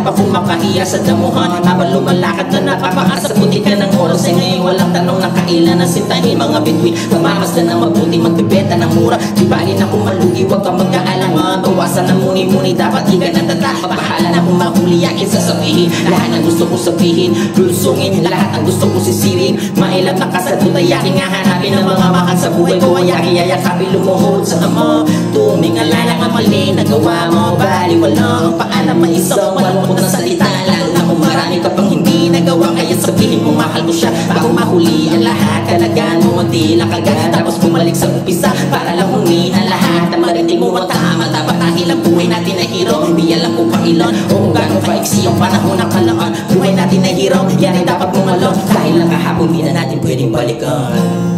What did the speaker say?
pa kung makahiya sa damuhan. Habang lumalakad na napapaasa, buti ka ng oras. Ay ngayon walang tanong na kailan na sintahin mga bituin. Pamamas na ng mabuti, magbibenta ng mura. Di bali na kung malugi, huwag kang mag-aalangan. Bawasan ng muni-muni, dapat di ka natata. Bahala na kung mahuli, yakin sasabihin lahat ng gusto ko sabihin, lulusungin lahat ang gusto ko sisirin. Mailap na kasaduda, yakin nga hanapin ng mga makan sa buhay ko. Yakin yayakapin lumuhod sa amo. Tumingalala ang mali na gawa mo. Bali walang paalam may isang malungkot na salita. Lalo na kung marami ka pang hindi nagawa. Kaya sabihin mo mahal mo siya bago mahuli ang lahat. Kalagaan mo ang tila kagad, tapos bumalik sa umpisa para lang huli ang lahat. Na marinig mo ang tama, dapat dahil ang buhay natin ay hero. Hindi alam kung pailan o kung gano'ng kaiksi ang panahon ng kalaan. Buhay natin ay hero, yan ay dapat mong alam. Dahil lang kahapon di na natin pwedeng balikan.